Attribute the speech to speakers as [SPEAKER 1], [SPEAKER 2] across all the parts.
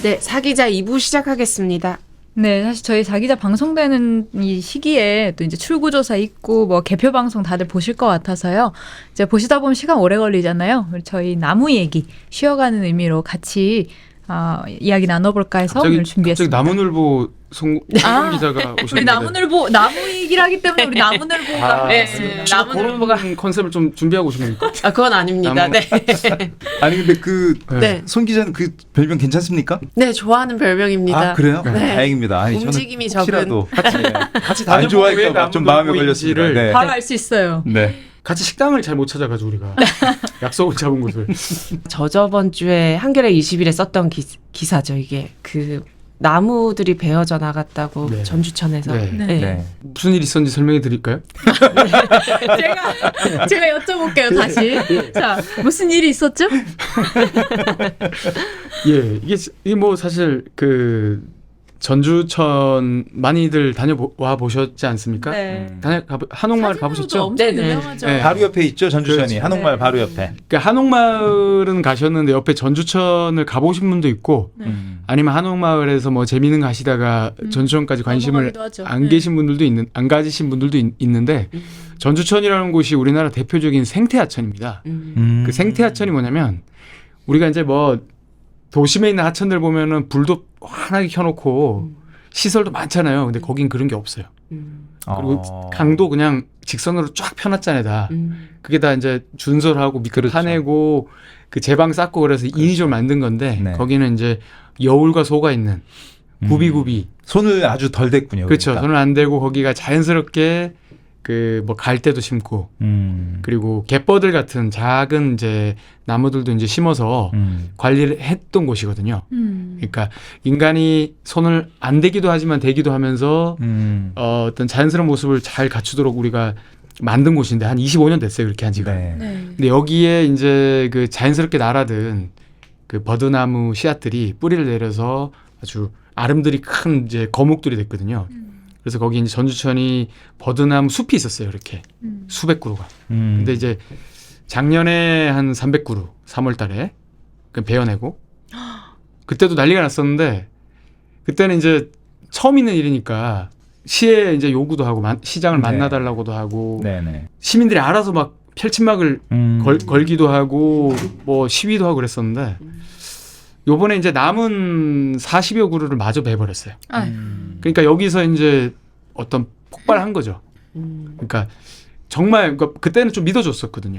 [SPEAKER 1] 네, 사기자 2부 시작하겠습니다.
[SPEAKER 2] 네, 사실 저희 자기자 방송되는 이 시기에 또 이제 출구조사 있고 뭐 개표 방송 다들 보실 것 같아서요. 이제 보시다 보면 시간 오래 걸리잖아요. 저희 나무 얘기 쉬어가는 의미로 같이 이야기 나눠볼까 해서 오늘 준비했습니다.
[SPEAKER 3] 갑자기 나무늘보 송 기자가 오셨는데
[SPEAKER 2] 우리 나무늘보 나무 얘기를 하기 때문에 우리 나무늘보가
[SPEAKER 1] 네, 나무늘보가
[SPEAKER 3] 그런 컨셉을 좀 준비하고 오신 겁니까?
[SPEAKER 1] 그건 아닙니다. 네.
[SPEAKER 4] 아니 근데
[SPEAKER 1] 네.
[SPEAKER 4] 손 기자는 그 별명 괜찮습니까?
[SPEAKER 1] 네, 좋아하는 별명입니다.
[SPEAKER 4] 아 그래요?
[SPEAKER 1] 네.
[SPEAKER 4] 다행입니다. 아니,
[SPEAKER 1] 움직임이
[SPEAKER 4] 저는 혹시라도
[SPEAKER 3] 같이
[SPEAKER 4] 안 좋아할까 좀 마음에 걸렸습니다. 네.
[SPEAKER 2] 바로 알 수 있어요.
[SPEAKER 4] 네.
[SPEAKER 3] 같이 식당을 잘 못 찾아가지고 우리가 약속을 잡은 곳을.
[SPEAKER 1] 저번 주에 한겨레 20일에 썼던 기사죠. 이게 그 나무들이 베어져 나갔다고
[SPEAKER 3] 네.
[SPEAKER 1] 전주천에서.
[SPEAKER 3] 네.
[SPEAKER 1] 네.
[SPEAKER 4] 네.
[SPEAKER 3] 무슨 일이 있었는지 설명해 드릴까요?
[SPEAKER 2] 제가 여쭤볼게요 다시. 자, 무슨 일이 있었죠?
[SPEAKER 3] 예, 이게 뭐 사실 그 전주천 많이들 다녀와 보셨지 않습니까?
[SPEAKER 2] 네.
[SPEAKER 3] 한옥마을 가보셨죠?
[SPEAKER 2] 엄청
[SPEAKER 1] 네네.
[SPEAKER 2] 유명하죠.
[SPEAKER 3] 네.
[SPEAKER 4] 바로 옆에 있죠 전주천이.
[SPEAKER 3] 그렇죠.
[SPEAKER 4] 한옥마을
[SPEAKER 2] 네.
[SPEAKER 4] 바로 옆에.
[SPEAKER 3] 그러니까 한옥마을은 가셨는데 옆에 전주천을 가보신 분도 있고 아니면 한옥마을에서 뭐 재미있는 거 하시다가 전주천까지 관심을
[SPEAKER 2] 넘어가기도 하죠.
[SPEAKER 3] 안
[SPEAKER 2] 네.
[SPEAKER 3] 계신 분들도 안 가지신 분들도 있는데 전주천이라는 곳이 우리나라 대표적인 생태하천입니다. 그 생태하천이 뭐냐면 우리가 이제 뭐 도심에 있는 하천들 보면은 불도 환하게 켜놓고 시설도 많잖아요. 근데 거긴 그런 게 없어요. 그리고 강도 그냥 직선으로 쫙 펴놨잖아요, 다. 그게 다 이제 준설하고 밑에
[SPEAKER 4] 그렇죠.
[SPEAKER 3] 파내고 그 제방 쌓고 그래서 인위적으로 만든 건데
[SPEAKER 4] 네.
[SPEAKER 3] 거기는 이제 여울과 소가 있는 구비구비.
[SPEAKER 4] 손을 아주 덜 댔군요.
[SPEAKER 3] 그렇죠.
[SPEAKER 4] 그러니까.
[SPEAKER 3] 손을 안 대고 거기가 자연스럽게 그 뭐 갈대도 심고 그리고 갯버들 같은 작은 이제 나무들도 이제 심어서 관리를 했던 곳이거든요. 그러니까 인간이 손을 안 대기도 하지만 대기도 하면서 어떤 자연스러운 모습을 잘 갖추도록 우리가 만든 곳인데 한 25년 됐어요. 그렇게 한 지가.
[SPEAKER 4] 네.
[SPEAKER 2] 네.
[SPEAKER 3] 근데 여기에 이제 그 자연스럽게 날아든 그 버드나무 씨앗들이 뿌리를 내려서 아주 아름드리 큰 이제 거목들이 됐거든요. 그래서 거기 이제 전주천이 버드나무 숲이 있었어요. 이렇게 수백 그루가. 근데 이제 작년에 한 300그루 3월 달에 베어내고 그때도 난리가 났었는데 그때는 이제 처음 있는 일이니까 시에 이제 요구도 하고 시장을
[SPEAKER 4] 네.
[SPEAKER 3] 만나달라고도 하고
[SPEAKER 4] 네네.
[SPEAKER 3] 시민들이 알아서 막 펼침막을 걸기도 하고 뭐 시위도 하고 그랬었는데 요번에 이제 남은 40여 그루를 마저 베버렸어요. 그러니까 여기서 이제 어떤 폭발한 거죠. 그러니까 정말 그때는 좀 믿어줬었거든요.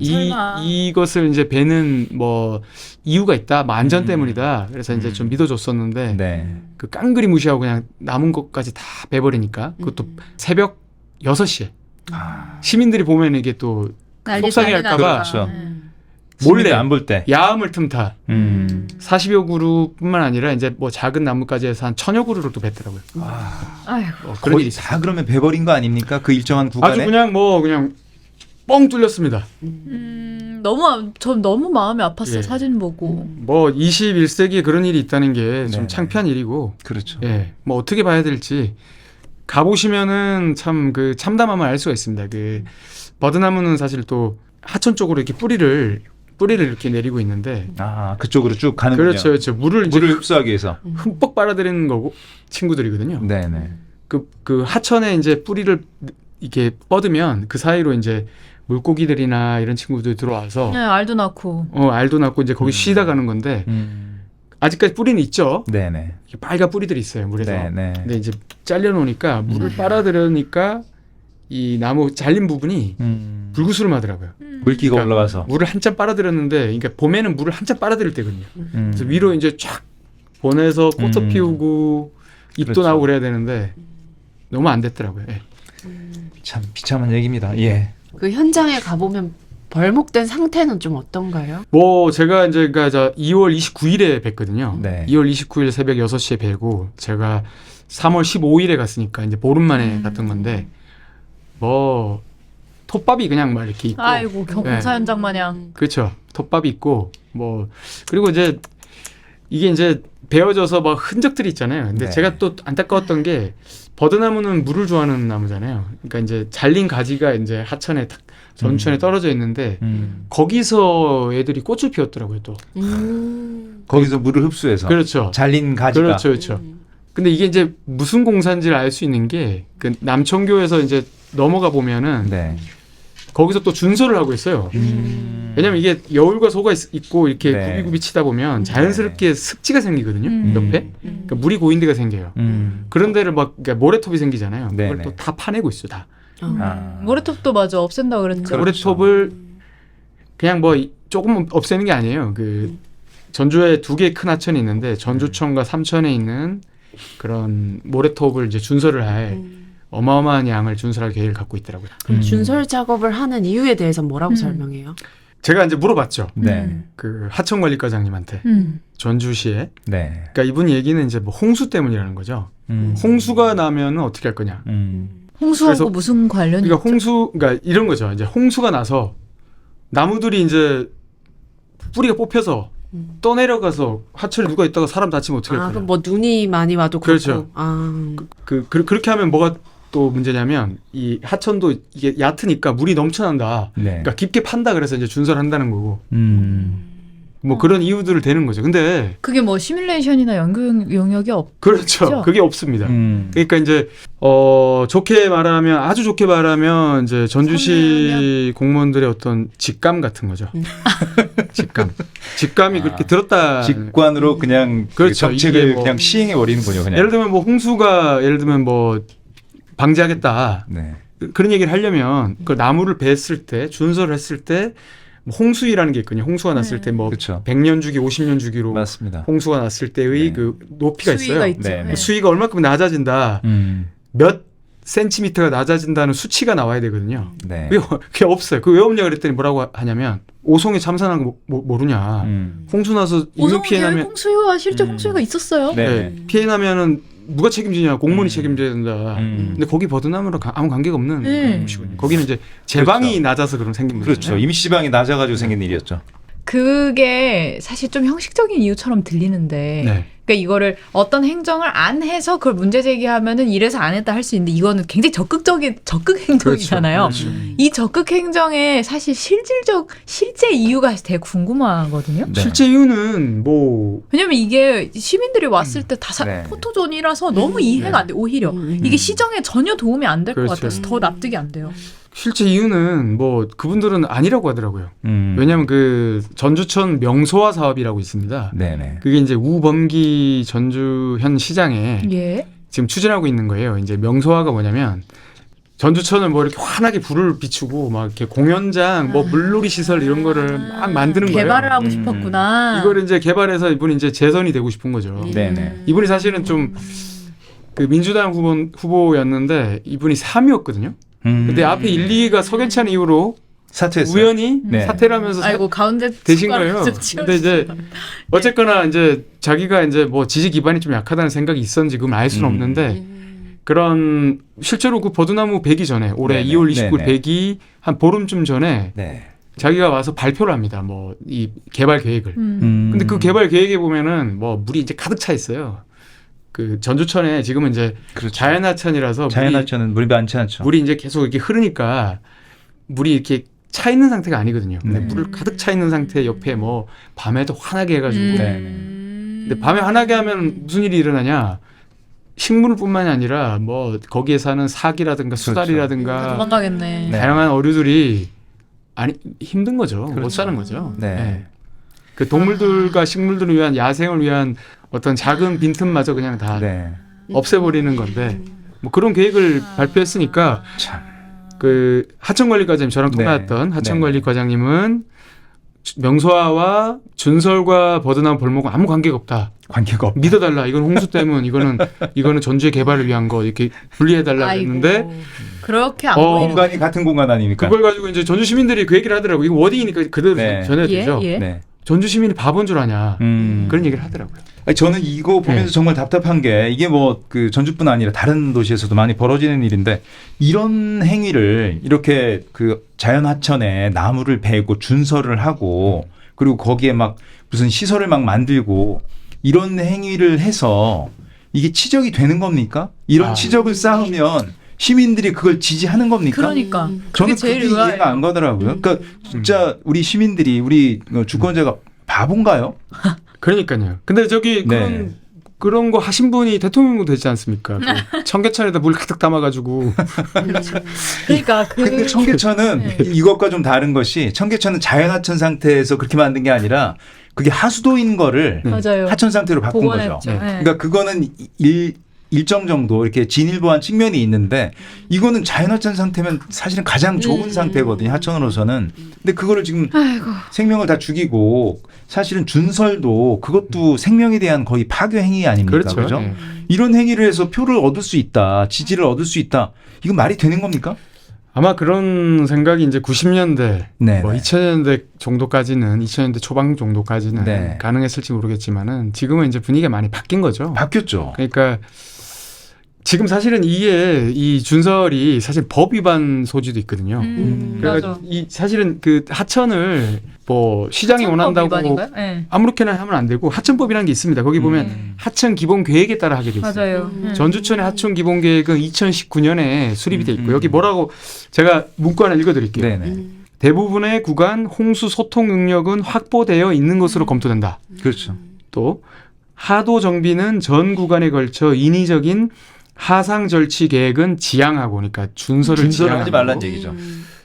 [SPEAKER 2] 설마.
[SPEAKER 3] 이것을 이제 베는 뭐 이유가 있다, 뭐 안전 때문이다. 그래서 이제 좀 믿어줬었는데
[SPEAKER 4] 네.
[SPEAKER 3] 그 깡그리 무시하고 그냥 남은 것까지 다 베버리니까 그것도 새벽 6시에 시민들이 보면 이게 또 속상해할까봐
[SPEAKER 4] 그렇죠.
[SPEAKER 3] 몰래
[SPEAKER 4] 안 볼 때.
[SPEAKER 3] 야음을 틈타 40여 그루뿐만 아니라 이제 뭐 작은 나무까지 해서 한 1000여 그루를 또 뱉더라고요.
[SPEAKER 2] 아이고.
[SPEAKER 3] 그런 일이
[SPEAKER 4] 거의
[SPEAKER 3] 있어요.
[SPEAKER 4] 다 그러면 배버린 거 아닙니까? 그 일정한 구간에.
[SPEAKER 3] 아주 그냥 뻥 뚫렸습니다.
[SPEAKER 2] 전 너무 마음이 아팠어요.
[SPEAKER 3] 예.
[SPEAKER 2] 사진 보고.
[SPEAKER 3] 뭐 21세기에 그런 일이 있다는 게 좀
[SPEAKER 4] 네네.
[SPEAKER 3] 창피한 일이고,
[SPEAKER 4] 그렇죠.
[SPEAKER 3] 예, 뭐 어떻게 봐야 될지 가보시면은 참 그 참담함을 알 수가 있습니다. 그 버드나무는 사실 또 하천 쪽으로 이렇게 뿌리를 이렇게 내리고 있는데,
[SPEAKER 4] 아 그쪽으로 쭉 가는군요.
[SPEAKER 3] 그렇죠, 그렇죠. 물을 이제
[SPEAKER 4] 물을 흡수하기 위해서.
[SPEAKER 3] 흠뻑 빨아들이는 거고 친구들이거든요.
[SPEAKER 4] 네네.
[SPEAKER 3] 그 하천에 이제 뿌리를 이렇게 뻗으면 그 사이로 이제 물고기들이나 이런 친구들이 들어와서
[SPEAKER 2] 네, 알도 낳고.
[SPEAKER 3] 알도 낳고 이제 거기 쉬다 가는 건데 아직까지 뿌리는 있죠.
[SPEAKER 4] 네네.
[SPEAKER 3] 이렇게 빨간 뿌리들이 있어요 물에서.
[SPEAKER 4] 네네.
[SPEAKER 3] 근데 이제 잘려놓으니까 물을 빨아들여니까 이 나무 잘린 부분이 불구스름하더라고요.
[SPEAKER 4] 물기가
[SPEAKER 3] 그러니까
[SPEAKER 4] 올라가서.
[SPEAKER 3] 물을 한참 빨아들였는데, 그러니까 봄에는 물을 한참 빨아들일 때거든요. 그래서 위로 이제 쫙 보내서 꽃도 피우고 잎도
[SPEAKER 4] 그렇죠.
[SPEAKER 3] 나고 그래야 되는데 너무 안 됐더라고요. 예.
[SPEAKER 4] 참 비참한 얘기입니다. 예.
[SPEAKER 1] 그 현장에 가보면 벌목된 상태는 좀 어떤가요?
[SPEAKER 3] 뭐 제가 이제 그러니까 2월 29일에 뵀거든요.
[SPEAKER 4] 네.
[SPEAKER 3] 2월 29일 새벽 6시에 뵈고 제가 3월 15일에 갔으니까 이제 보름 만에 갔던 건데 뭐 톱밥이 그냥 막 이렇게 있고
[SPEAKER 2] 아이고 경사
[SPEAKER 3] 네.
[SPEAKER 2] 현장 마냥.
[SPEAKER 3] 그렇죠. 톱밥이 있고 뭐 그리고 이제 이게 이제 베어져서 막 흔적들이 있잖아요. 근데
[SPEAKER 4] 네.
[SPEAKER 3] 제가 또 안타까웠던 게 버드나무는 물을 좋아하는 나무잖아요. 그러니까 이제 잘린 가지가 이제 하천에 탁 전천에 떨어져 있는데 거기서 애들이 꽃을 피웠더라고요 또.
[SPEAKER 4] 거기서 물을 흡수해서
[SPEAKER 3] 그렇죠.
[SPEAKER 4] 잘린 가지가
[SPEAKER 3] 그렇죠, 그렇죠. 근데 이게 이제 무슨 공사인지를 알 수 있는 게 그 남천교에서 이제 넘어가 보면은
[SPEAKER 4] 네.
[SPEAKER 3] 거기서 또 준설을 하고 있어요. 왜냐면 이게 여울과 소가 있고 이렇게
[SPEAKER 4] 네.
[SPEAKER 3] 굽이굽이 치다 보면 자연스럽게 습지가 생기거든요. 옆에. 그러니까 물이 고인 데가 생겨요. 그런 데를 막 그러니까 모래톱이 생기잖아요. 그걸
[SPEAKER 4] 네네.
[SPEAKER 3] 또 다 파내고 있어 다.
[SPEAKER 4] 아.
[SPEAKER 2] 모래톱도 맞아 없앤다 그랬죠.
[SPEAKER 4] 그렇죠.
[SPEAKER 3] 모래톱을 그냥 뭐 조금 없애는 게 아니에요. 그 전주에 두 개의 큰 하천이 있는데 전주천과 삼천에 있는 그런 모래톱을 이제 준설을 할 어마어마한 양을 준설할 계획을 갖고 있더라고요.
[SPEAKER 1] 그럼 준설 작업을 하는 이유에 대해서 뭐라고 설명해요?
[SPEAKER 3] 제가 이제 물어봤죠.
[SPEAKER 4] 네.
[SPEAKER 3] 그 하천관리과장님한테 전주시에.
[SPEAKER 4] 네.
[SPEAKER 3] 그러니까 이분 얘기는 이제 뭐 홍수 때문이라는 거죠. 홍수가 나면은 어떻게 할 거냐.
[SPEAKER 2] 홍수하고
[SPEAKER 3] 그래서-
[SPEAKER 2] 무슨 관련이
[SPEAKER 3] 그러니까 그러니까 이런 거죠. 이제 홍수가 나서 나무들이 이제 뿌리가 뽑혀서 떠내려가서 하천에 누가 있다가 사람 다치면 어떻게 할 거냐.
[SPEAKER 1] 그럼 뭐 눈이 많이 와도
[SPEAKER 3] 그렇죠.
[SPEAKER 1] 그렇고.
[SPEAKER 3] 그렇게 하면 뭐가 또 문제냐면 이 하천도 이게 얕으니까 물이 넘쳐난다.
[SPEAKER 4] 네.
[SPEAKER 3] 그러니까 깊게 판다 그래서 이제 준설한다는 거고. 뭐 그런 이유들을 대는 거죠. 근데
[SPEAKER 2] 그게 뭐 시뮬레이션이나 연구 영역이 없.
[SPEAKER 3] 그렇죠.
[SPEAKER 2] 그렇죠?
[SPEAKER 3] 그게 없습니다. 그러니까 이제 좋게 말하면 아주 좋게 말하면 이제 전주시 공무원들의 어떤 직감 같은 거죠. 직감이 그렇게 들었다.
[SPEAKER 4] 직관으로 그냥 그
[SPEAKER 3] 그렇죠.
[SPEAKER 4] 정책을
[SPEAKER 3] 이게 뭐-
[SPEAKER 4] 그냥 시행해 버리는군요. 그냥.
[SPEAKER 3] 예를 들면 뭐 홍수가 예를 들면 뭐 방지하겠다.
[SPEAKER 4] 네.
[SPEAKER 3] 그런 얘기를 하려면 그 나무를 베었을 때 준설을 했을 때뭐 홍수위라는 게 있거든요. 홍수가 났을 때 뭐
[SPEAKER 4] 그렇죠.
[SPEAKER 3] 100년 주기, 50년 주기로
[SPEAKER 4] 맞습니다.
[SPEAKER 3] 홍수가 났을 때의
[SPEAKER 4] 네.
[SPEAKER 3] 그 높이가
[SPEAKER 2] 수위가
[SPEAKER 3] 있어요.
[SPEAKER 2] 있죠.
[SPEAKER 4] 네, 네.
[SPEAKER 2] 네.
[SPEAKER 3] 수위가 얼마큼 낮아진다. 몇 센티미터가 낮아진다는 수치가 나와야 되거든요.
[SPEAKER 4] 네.
[SPEAKER 3] 그게 없어요. 그 왜 없냐 그랬더니 뭐라고 하냐면 오송에 참사난 거 모르냐. 홍수 나서 인명 피해 나면
[SPEAKER 2] 홍수가 실제 홍수가 있었어요.
[SPEAKER 4] 네.
[SPEAKER 3] 네, 피해 나면은 누가 책임지냐? 공무원이 책임져야 된다. 근데 거기 버드나무랑 아무 관계가 없는
[SPEAKER 2] 네.
[SPEAKER 3] 곳이거든요. 거기는 이제 제방이
[SPEAKER 4] 그렇죠.
[SPEAKER 3] 낮아서 그런 생긴 거죠.
[SPEAKER 4] 그렇죠. 임시방이 낮아가지고 생긴 일이었죠.
[SPEAKER 2] 그게 사실 좀 형식적인 이유처럼 들리는데
[SPEAKER 3] 네.
[SPEAKER 2] 그러니까 이거를 어떤 행정을 안 해서 그걸 문제 제기하면은 이래서 안 했다 할 수 있는데 이거는 굉장히 적극 행정이잖아요.
[SPEAKER 3] 그렇죠.
[SPEAKER 2] 이 적극 행정의 사실 실제 이유가 되게 궁금하거든요.
[SPEAKER 4] 네.
[SPEAKER 3] 실제 이유는 뭐
[SPEAKER 2] 왜냐면 이게 시민들이 왔을 때 다
[SPEAKER 4] 네.
[SPEAKER 2] 포토존이라서 너무 이해가 안 돼. 오히려 이게 시정에 전혀 도움이 안 될 것
[SPEAKER 3] 그렇죠.
[SPEAKER 2] 같아서 더 납득이 안 돼요.
[SPEAKER 3] 실제 이유는 뭐 그분들은 아니라고 하더라고요.
[SPEAKER 4] 왜냐면
[SPEAKER 3] 왜냐하면 그 전주천 명소화 사업이라고 있습니다.
[SPEAKER 4] 네네.
[SPEAKER 3] 그게 이제 우범기 전주현 시장에
[SPEAKER 2] 예.
[SPEAKER 3] 지금 추진하고 있는 거예요. 이제 명소화가 뭐냐면 전주천을 뭐 이렇게 환하게 불을 비추고 막 이렇게 공연장, 뭐 물놀이 시설 이런 거를 막 만드는 거예요.
[SPEAKER 2] 개발을 하고 싶었구나.
[SPEAKER 3] 이거를 이제 개발해서 이분이 이제 재선이 되고 싶은 거죠.
[SPEAKER 4] 네네.
[SPEAKER 3] 이분이 사실은 좀 그 민주당 후보였는데 이분이 3위였거든요. 근데 앞에 1, 2위가 석연치 않은 이유로
[SPEAKER 4] 사퇴했어요.
[SPEAKER 3] 우연히
[SPEAKER 4] 네.
[SPEAKER 3] 사퇴를 하면서
[SPEAKER 2] 아이고 가운데
[SPEAKER 3] 되신
[SPEAKER 2] 숟가락
[SPEAKER 3] 거예요.
[SPEAKER 2] 좀
[SPEAKER 3] 근데
[SPEAKER 2] 치워주세요.
[SPEAKER 3] 이제 어쨌거나 이제 자기가 이제 뭐 지지 기반이 좀 약하다는 생각이 있었는지 그건 알 수는 없는데 그런 실제로 그 버드나무 100이 전에 올해
[SPEAKER 4] 네네.
[SPEAKER 3] 2월 29일
[SPEAKER 4] 네네.
[SPEAKER 3] 100이 한 보름쯤 전에
[SPEAKER 4] 네.
[SPEAKER 3] 자기가 와서 발표를 합니다. 뭐 이 개발 계획을.
[SPEAKER 2] 음.
[SPEAKER 3] 근데 그 개발 계획에 보면은 뭐 물이 이제 가득 차 있어요. 그 전주천에 지금은 이제
[SPEAKER 4] 그렇죠.
[SPEAKER 3] 자연하천이라서
[SPEAKER 4] 자연하천은 물이 많지 않죠.
[SPEAKER 3] 물이 이제 계속 이렇게 흐르니까 물이 이렇게 차 있는 상태가 아니거든요. 근데
[SPEAKER 4] 네.
[SPEAKER 3] 물을 가득 차 있는 상태 옆에 뭐 밤에도 환하게 해가지고.
[SPEAKER 4] 네.
[SPEAKER 3] 근데 밤에 환하게 하면 무슨 일이 일어나냐? 식물뿐만이 아니라 뭐 거기에 사는 사기라든가 수달이라든가
[SPEAKER 2] 도망가겠네.
[SPEAKER 4] 네.
[SPEAKER 3] 다양한 어류들이 힘든 거죠. 못
[SPEAKER 4] 그렇죠.
[SPEAKER 3] 사는 거죠.
[SPEAKER 4] 네.
[SPEAKER 3] 그 동물들과 식물들을 위한 야생을 위한 어떤 작은 빈틈마저 그냥 다
[SPEAKER 4] 네.
[SPEAKER 3] 없애버리는 건데 뭐 그런 계획을 발표했으니까
[SPEAKER 4] 참.
[SPEAKER 3] 그 하천관리과장님 저랑
[SPEAKER 4] 네.
[SPEAKER 3] 통화했던 하천관리과장님은 명소화와 준설과 버드나무 벌목은 아무 관계가 없다.
[SPEAKER 4] 관계가 없.
[SPEAKER 3] 믿어달라. 이건 홍수 때문. 이거는 전주의 개발을 위한 거 이렇게 분리해달라 했는데
[SPEAKER 2] 그렇게 안
[SPEAKER 3] 어,
[SPEAKER 2] 보이는
[SPEAKER 4] 공간이 같은 공간 아닙니까?
[SPEAKER 3] 그걸 가지고 이제 전주 시민들이 그 얘기를 하더라고. 이거 워딩이니까 그대로
[SPEAKER 4] 네.
[SPEAKER 3] 전해되죠.
[SPEAKER 2] 예?
[SPEAKER 4] 네.
[SPEAKER 3] 전주 시민이 바본 줄 아냐. 그런 얘기를 하더라고요.
[SPEAKER 4] 아니, 저는 이거 보면서
[SPEAKER 3] 네.
[SPEAKER 4] 정말 답답한 게 이게 뭐 그 전주뿐 아니라 다른 도시에서도 많이 벌어지는 일인데 이런 행위를 이렇게 그 자연 하천에 나무를 베고 준설을 하고 그리고 거기에 막 무슨 시설을 막 만들고 이런 행위를 해서 이게 치적이 되는 겁니까? 이런 치적을 쌓으면 시민들이 그걸 지지하는 겁니까?
[SPEAKER 2] 그러니까
[SPEAKER 4] 저는
[SPEAKER 2] 그게 제일
[SPEAKER 4] 그게 이해가
[SPEAKER 2] 의아해요.
[SPEAKER 4] 안 가더라고요. 그러니까 진짜 우리 시민들이 우리 주권자가 바본가요?
[SPEAKER 3] 그러니까요. 근데 저기
[SPEAKER 4] 네.
[SPEAKER 3] 그런 거 하신 분이 대통령도 되지 않습니까? 그 청계천에다 물 가득 담아가지고
[SPEAKER 2] 그러니까
[SPEAKER 4] 근데 청계천은
[SPEAKER 2] 네.
[SPEAKER 4] 이것과 좀 다른 것이 청계천은 자연하천 상태에서 그렇게 만든 게 아니라 그게 하수도인 거를
[SPEAKER 2] 맞아요.
[SPEAKER 4] 하천 상태로 바꾼 거죠.
[SPEAKER 2] 복원했죠.
[SPEAKER 3] 네.
[SPEAKER 2] 네.
[SPEAKER 4] 그러니까 그거는 일정 정도 이렇게 진일보한 측면이 있는데 이거는 자연하천 상태면 사실은 가장 좋은 상태거든요. 하천으로서는. 근데 그거를 지금
[SPEAKER 2] 아이고.
[SPEAKER 4] 생명을 다 죽이고 사실은 준설도 그것도 생명에 대한 거의 파괴 행위 아닙니까?
[SPEAKER 3] 그렇죠.
[SPEAKER 4] 그죠?
[SPEAKER 3] 네.
[SPEAKER 4] 이런 행위를 해서 표를 얻을 수 있다. 지지를 얻을 수 있다. 이건 말이 되는 겁니까?
[SPEAKER 3] 아마 그런 생각이 이제 90년대,
[SPEAKER 4] 네.
[SPEAKER 3] 뭐 2000년대 정도까지는 2000년대 초반 정도까지는
[SPEAKER 4] 네.
[SPEAKER 3] 가능했을지 모르겠지만은 지금은 이제 분위기가 많이 바뀐 거죠.
[SPEAKER 4] 바뀌었죠.
[SPEAKER 3] 그러니까 지금 사실은 이게 이 준설이 사실 법 위반 소지도 있거든요. 그러니까
[SPEAKER 2] 맞아.
[SPEAKER 3] 이 사실은 그 하천을 뭐 시장이
[SPEAKER 2] 하천법
[SPEAKER 3] 원한다고
[SPEAKER 2] 위반인가요? 네.
[SPEAKER 3] 아무렇게나 하면 안 되고 하천법이라는 게 있습니다. 거기 보면 하천 기본 계획에 따라 하게 돼 있어요.
[SPEAKER 2] 맞아요.
[SPEAKER 3] 전주천의 하천 기본 계획은 2019년에 수립이 돼 있고
[SPEAKER 4] 음.
[SPEAKER 3] 여기 뭐라고 제가 문구 하나 읽어드릴게요.
[SPEAKER 4] 네네.
[SPEAKER 3] 대부분의 구간 홍수 소통 능력은 확보되어 있는 것으로 검토된다.
[SPEAKER 4] 그렇죠.
[SPEAKER 3] 또 하도 정비는 전 구간에 걸쳐 인위적인 하상 절취 계획은 지양하고, 그러니까 준설을
[SPEAKER 4] 준설을 하지
[SPEAKER 3] 지양하고
[SPEAKER 4] 말라는 얘기죠.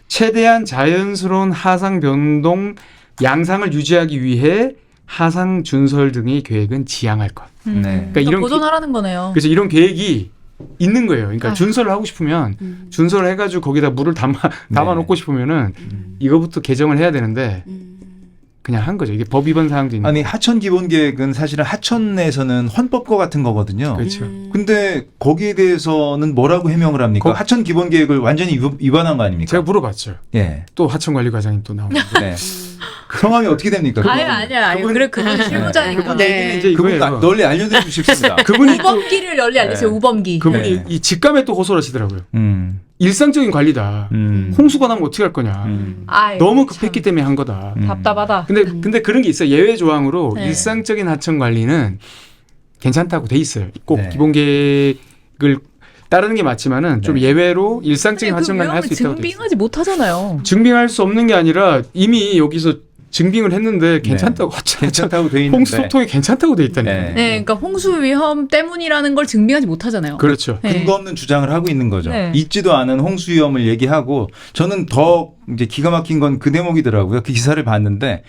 [SPEAKER 3] 최대한 자연스러운 하상 변동 양상을 유지하기 위해 하상 준설 등의 계획은 지양할 것.
[SPEAKER 4] 네.
[SPEAKER 2] 그러니까
[SPEAKER 3] 이런
[SPEAKER 2] 보존하라는 거네요.
[SPEAKER 3] 그래서 이런 계획이 있는 거예요. 그러니까
[SPEAKER 2] 아.
[SPEAKER 3] 준설을 하고 싶으면 준설을 해가지고 거기다 물을 담아 놓고 싶으면은 이거부터 개정을 해야 되는데 그냥 한 거죠. 이게 법 위반 사항도 있는.
[SPEAKER 4] 아니 하천 기본 계획은 사실은 하천에서는 헌법과 같은 거거든요.
[SPEAKER 3] 그렇죠.
[SPEAKER 4] 근데 거기에 대해서는 뭐라고 해명을 합니까? 하천 기본 계획을 완전히 위반한 거 아닙니까?
[SPEAKER 3] 제가 물어봤죠.
[SPEAKER 4] 예.
[SPEAKER 3] 또 하천관리과장님 또 나오는데.
[SPEAKER 4] 네. 성함이 어떻게 됩니까?
[SPEAKER 2] 아니야. 그래 그분 실무자니까.
[SPEAKER 3] 그분
[SPEAKER 1] 네.
[SPEAKER 3] 얘기는 이제
[SPEAKER 4] 그분
[SPEAKER 3] 이거예요.
[SPEAKER 4] 널리 알려드리고 싶습니다.
[SPEAKER 3] 그분이 또
[SPEAKER 2] 우범기를 널리 알리세요.
[SPEAKER 4] 네.
[SPEAKER 2] 우범기.
[SPEAKER 3] 그분이
[SPEAKER 4] 네.
[SPEAKER 3] 이 직감에 또 호소를 하시더라고요.
[SPEAKER 4] 음.
[SPEAKER 3] 일상적인 관리다. 홍수가 나면 어떻게 할 거냐.
[SPEAKER 2] 아이고,
[SPEAKER 3] 너무
[SPEAKER 2] 참
[SPEAKER 3] 급했기 때문에 한 거다.
[SPEAKER 2] 답답하다.
[SPEAKER 3] 근데 그런 게 있어요. 예외 조항으로
[SPEAKER 2] 네.
[SPEAKER 3] 일상적인 하천 관리는 괜찮다고 돼 있어요. 꼭
[SPEAKER 4] 네.
[SPEAKER 3] 기본 계획을 따르는 게 맞지만은 좀
[SPEAKER 4] 네.
[SPEAKER 3] 예외로 일상적인
[SPEAKER 2] 근데 그
[SPEAKER 3] 하천 관리 할
[SPEAKER 2] 위험을
[SPEAKER 3] 수 있다고 돼 있어요.
[SPEAKER 2] 증빙하지 못하잖아요.
[SPEAKER 3] 증빙할 수 없는 게 아니라 이미 여기서 증빙을 했는데 괜찮다고
[SPEAKER 4] 괜찮다고 돼 있는데.
[SPEAKER 3] 홍수 소통이 괜찮다고 돼 있다니까.
[SPEAKER 4] 네.
[SPEAKER 3] 요
[SPEAKER 2] 네, 그러니까 홍수 위험 때문이라는 걸 증빙하지 못하잖아요.
[SPEAKER 3] 그렇죠.
[SPEAKER 2] 네.
[SPEAKER 4] 근거 없는 주장을 하고 있는 거죠.
[SPEAKER 2] 네.
[SPEAKER 4] 있지도 않은 홍수 위험을 얘기하고 저는 더 이제 기가 막힌 건 그 대목이더라고요. 그 기사를 봤는데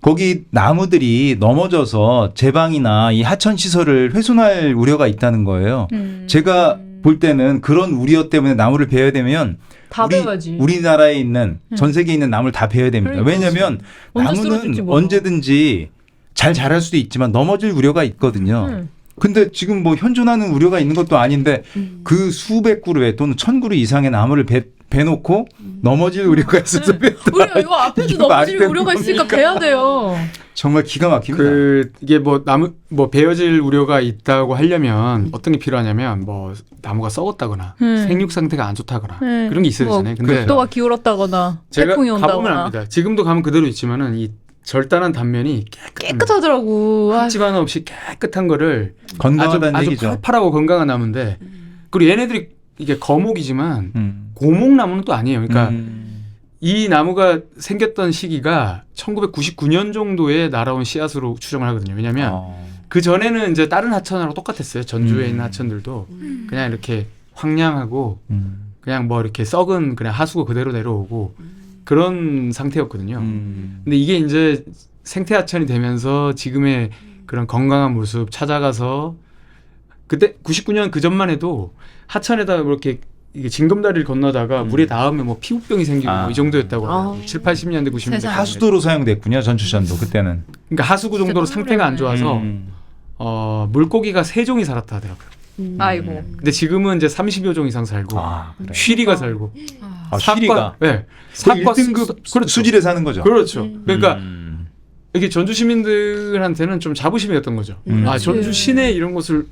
[SPEAKER 4] 거기 나무들이 넘어져서 제방이나 이 하천 시설을 훼손할 우려가 있다는 거예요. 제가 볼 때는 그런 우려 때문에 나무를 베어야 되면
[SPEAKER 2] 다 배워야지.
[SPEAKER 4] 우리나라에 있는 전 세계에 있는 나무를 다 베어야 됩니다.
[SPEAKER 2] 그러니까.
[SPEAKER 4] 왜냐하면
[SPEAKER 2] 언제 쓰러질지
[SPEAKER 4] 나무는
[SPEAKER 2] 몰라.
[SPEAKER 4] 언제든지 잘 자랄 수도 있지만 넘어질 우려가 있거든요. 근데 지금 뭐 현존하는 우려가 있는 것도 아닌데 그 수백 그루에 또는 천 그루 이상의 나무를 베놓고 넘어질 우려가 있어서 뺐다.
[SPEAKER 2] 우리가 이거 앞에도
[SPEAKER 4] 이게 말이
[SPEAKER 2] 넘어질
[SPEAKER 4] 되는
[SPEAKER 2] 우려가 있으니까
[SPEAKER 4] 겁니까?
[SPEAKER 2] 베야 돼요.
[SPEAKER 4] 정말 기가 막힙니다.
[SPEAKER 3] 이게 뭐 나무 뭐 베어질 우려가 있다고 하려면 어떤 게 필요하냐면 뭐 나무가 썩었다거나 생육 상태가 안 좋다거나 그런 게 있어야 되잖아요. 근데
[SPEAKER 2] 극도가 기울었다거나
[SPEAKER 3] 제가
[SPEAKER 2] 태풍이
[SPEAKER 3] 가보면
[SPEAKER 2] 온다거나
[SPEAKER 3] 압니다. 지금도 가면 그대로 있지만은 이 절단한 단면이
[SPEAKER 2] 깨끗하더라고. 아,
[SPEAKER 3] 집 하나 없이 깨끗한 거를
[SPEAKER 4] 건강하다는
[SPEAKER 3] 아주
[SPEAKER 4] 얘기죠.
[SPEAKER 3] 팔팔하고 건강한 나무인데 그리고 얘네들이 이게 거목이지만
[SPEAKER 4] 음.
[SPEAKER 3] 고목나무는 또 아니에요. 그러니까
[SPEAKER 4] 음.
[SPEAKER 3] 이 나무가 생겼던 시기가 1999년 정도에 날아온 씨앗으로 추정을 하거든요. 왜냐하면 그 전에는 이제 다른 하천하고 똑같았어요. 전주에 있는 하천들도 그냥 이렇게 황량하고 그냥 뭐 이렇게 썩은 그냥 하수구 그대로 내려오고 그런 상태였거든요. 근데 이게 이제 생태 하천이 되면서 지금의 그런 건강한 모습 찾아가서 그때 99년 그 전만 해도 하천에다가 이렇게 이게 징검다리를 건너다가 물에 닿으면 뭐 피부병이 생기고 뭐 이 정도였다고 해요. 7, 80년대, 90년대.
[SPEAKER 2] 세상에.
[SPEAKER 4] 하수도로 사용됐군요. 전주천도 그때는.
[SPEAKER 3] 그러니까 하수구 정도로
[SPEAKER 2] 진짜
[SPEAKER 3] 상태가 안
[SPEAKER 2] 꿀이네.
[SPEAKER 3] 좋아서 물고기가 3종이 살았다 하더라고요.
[SPEAKER 2] 아이고.
[SPEAKER 3] 근데 지금은 이제 30여 종 이상 살고
[SPEAKER 4] 그래.
[SPEAKER 3] 쉬리가 살고
[SPEAKER 4] 쉬리가
[SPEAKER 3] 네.
[SPEAKER 4] 삭과
[SPEAKER 3] 1등급
[SPEAKER 4] 그렇죠. 수질에 사는 거죠.
[SPEAKER 3] 그렇죠. 그러니까
[SPEAKER 4] 음.
[SPEAKER 3] 이게 전주 시민들한테는 좀 자부심이었던 거죠. 아,
[SPEAKER 2] 그렇지.
[SPEAKER 3] 전주 시내 이런 곳을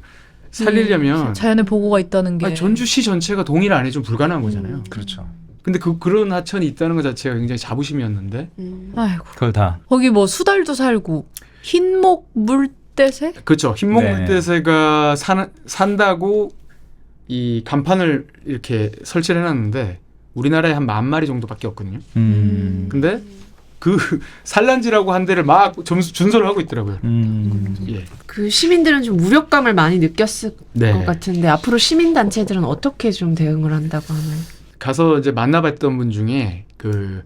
[SPEAKER 3] 살리려면
[SPEAKER 2] 자연의 보고가 있다는 게.
[SPEAKER 3] 아니, 전주시 전체가 동일 안 해좀 불가능한 거잖아요.
[SPEAKER 4] 그렇죠.
[SPEAKER 3] 근데 그런 하천이 있다는 것 자체가 굉장히 자부심이었는데
[SPEAKER 2] 아이고.
[SPEAKER 4] 그걸 다.
[SPEAKER 2] 거기 뭐 수달도 살고 흰목 물대새?
[SPEAKER 3] 그렇죠. 흰목
[SPEAKER 4] 네.
[SPEAKER 3] 물대새가 산다고 이 간판을 이렇게 설치를 해놨는데 우리나라에 한 10,000마리 정도밖에 없거든요. 근데 그 산란지라고 한 데를 막 준설을 하고 있더라고요. 예.
[SPEAKER 1] 그 시민들은 좀 무력감을 많이 느꼈을
[SPEAKER 3] 네.
[SPEAKER 1] 것 같은데 앞으로 시민 단체들은 어떻게 좀 대응을 한다고 하나요?
[SPEAKER 3] 가서 이제 만나봤던 분 중에 그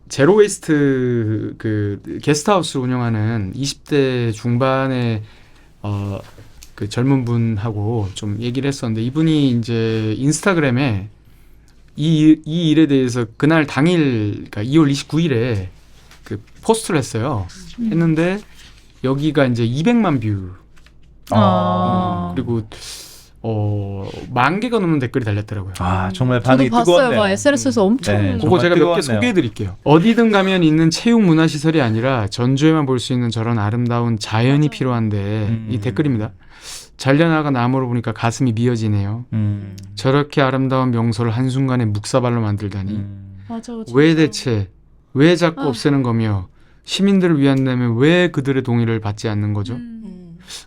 [SPEAKER 3] 제로 웨이스트 그 게스트하우스 운영하는 20대 중반의 그 젊은 분하고 좀 얘기를 했었는데 이분이 이제 인스타그램에 이 일에 대해서 그날 당일 그러니까 2월 29일에 그 포스트를 했어요. 했는데 여기가 이제 200만 뷰 그리고 10,000개가 넘는 댓글이 달렸더라고요.
[SPEAKER 4] 아 정말
[SPEAKER 2] 저도
[SPEAKER 4] 반응이
[SPEAKER 2] 봤어요.
[SPEAKER 4] 뜨거웠네요.
[SPEAKER 2] 막 SNS에서 엄청
[SPEAKER 4] 네,
[SPEAKER 3] 그거
[SPEAKER 4] 정말
[SPEAKER 3] 제가 몇 개
[SPEAKER 4] 뜨거웠네요.
[SPEAKER 3] 소개해드릴게요. 어디든 가면 있는 체육 문화시설이 아니라 전주에만 볼 수 있는 저런 아름다운 자연이 필요한데 이 댓글입니다. 잘려나간 나무를 보니까 가슴이 미어지네요. 저렇게 아름다운 명소를 한순간에 묵사발로 만들다니
[SPEAKER 2] 맞아.
[SPEAKER 3] 왜 대체 왜 자꾸
[SPEAKER 2] 아.
[SPEAKER 3] 없애는 거며 시민들을 위한다면 왜 그들의 동의를 받지 않는 거죠?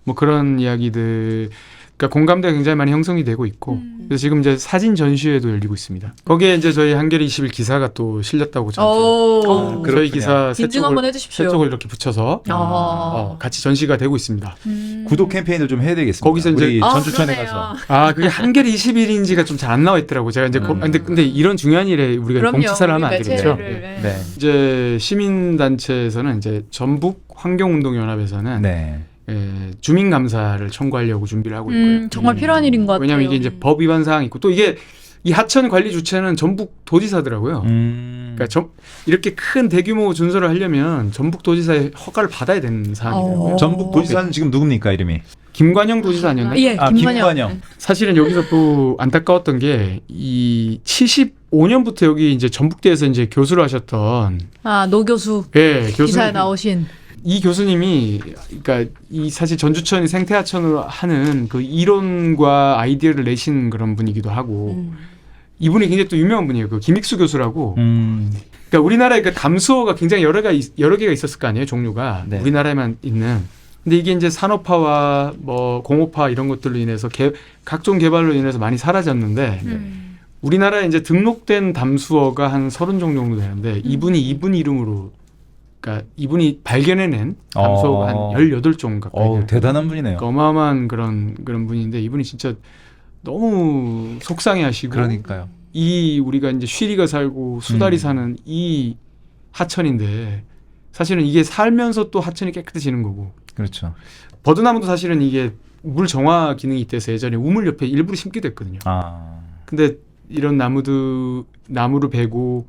[SPEAKER 3] 뭐 그런 이야기들 그러니까 공감대가 굉장히 많이 형성이 되고 있고 그래서 지금 이제 사진 전시회도 열리고 있습니다. 거기에 이제 저희 한겨레 20일 기사가 또 실렸다고 저한테
[SPEAKER 2] 오.
[SPEAKER 4] 그렇군요.
[SPEAKER 3] 저희 기사 세
[SPEAKER 2] 인증 한번
[SPEAKER 3] 쪽을
[SPEAKER 2] 해주십시오.
[SPEAKER 3] 이렇게 붙여서
[SPEAKER 2] 아.
[SPEAKER 3] 같이 전시가 되고 있습니다.
[SPEAKER 4] 구독 캠페인을 좀 해야 되겠습니다.
[SPEAKER 3] 거기서 이제-
[SPEAKER 4] 우리
[SPEAKER 2] 아,
[SPEAKER 4] 전주천에
[SPEAKER 2] 그러네요.
[SPEAKER 4] 가서
[SPEAKER 3] 그게 한겨레 20일인지가 좀 잘 안 나와 있더라고. 제가 이제 근데 이런 중요한 일에 우리가
[SPEAKER 2] 그럼요.
[SPEAKER 3] 공지사를 하면 안
[SPEAKER 2] 우리
[SPEAKER 3] 되겠죠.
[SPEAKER 2] 매체를, 네.
[SPEAKER 4] 네.
[SPEAKER 3] 이제 시민단체에서는 이제 전북 환경운동연합에서는
[SPEAKER 4] 네.
[SPEAKER 3] 주민 감사를 청구하려고 준비를 하고 있고요.
[SPEAKER 2] 정말 필요한 일인 것 같아요.
[SPEAKER 3] 왜냐하면 이게 이제 법 위반 사항이 있고 또 이게 이 하천 관리 주체는 전북 도지사더라고요. 그러니까 이렇게 큰 대규모 준설을 하려면 전북 도지사의 허가를 받아야 되는 사항이더라고요.
[SPEAKER 4] 전북 도지사는 지금 누굽니까 이름이?
[SPEAKER 3] 김관영 도지사 아니었나요?
[SPEAKER 2] 예,
[SPEAKER 4] 아
[SPEAKER 2] 김관영.
[SPEAKER 4] 김관영.
[SPEAKER 3] 사실은 여기서 또 안타까웠던 게 이 75년부터 여기 이제 전북대에서 이제 교수를 하셨던
[SPEAKER 2] 아, 노 교수
[SPEAKER 3] 예,
[SPEAKER 2] 기사에
[SPEAKER 3] 교수님
[SPEAKER 2] 나오신.
[SPEAKER 3] 이 교수님이 그러니까 이 사실 전주천이 생태하천으로 하는 그 이론과 아이디어를 내신 그런 분이기도 하고 이분이 굉장히 또 유명한 분이에요. 그 김익수 교수라고. 그러니까 우리나라에 그 담수어가 굉장히 여러 개가 있었을 거 아니에요, 종류가.
[SPEAKER 4] 네.
[SPEAKER 3] 우리나라에만 있는. 근데 이게 이제 산업화와 뭐 공업화 이런 것들로 인해서 각종 개발로 인해서 많이 사라졌는데 우리나라에 이제 등록된 담수어가 한 30종 정도 되는데 이분이 이분 이름으로 그러니까 이분이 발견해낸 담수어가 한 18종 가까이 돼요.
[SPEAKER 4] 대단한 분이네요.
[SPEAKER 3] 그러니까 어마어마한 그런 분인데 이분이 진짜 너무 속상해하시고
[SPEAKER 4] 그러니까요.
[SPEAKER 3] 이 우리가 이제 쉬리가 살고 수달이 사는 이 하천인데 사실은 이게 살면서 또 하천이 깨끗해지는 거고
[SPEAKER 4] 그렇죠.
[SPEAKER 3] 버드나무도 사실은 이게 물 정화 기능이 있대서 예전에 우물 옆에 일부러 심기도 했거든요.
[SPEAKER 4] 아.
[SPEAKER 3] 근데 이런 나무를 베고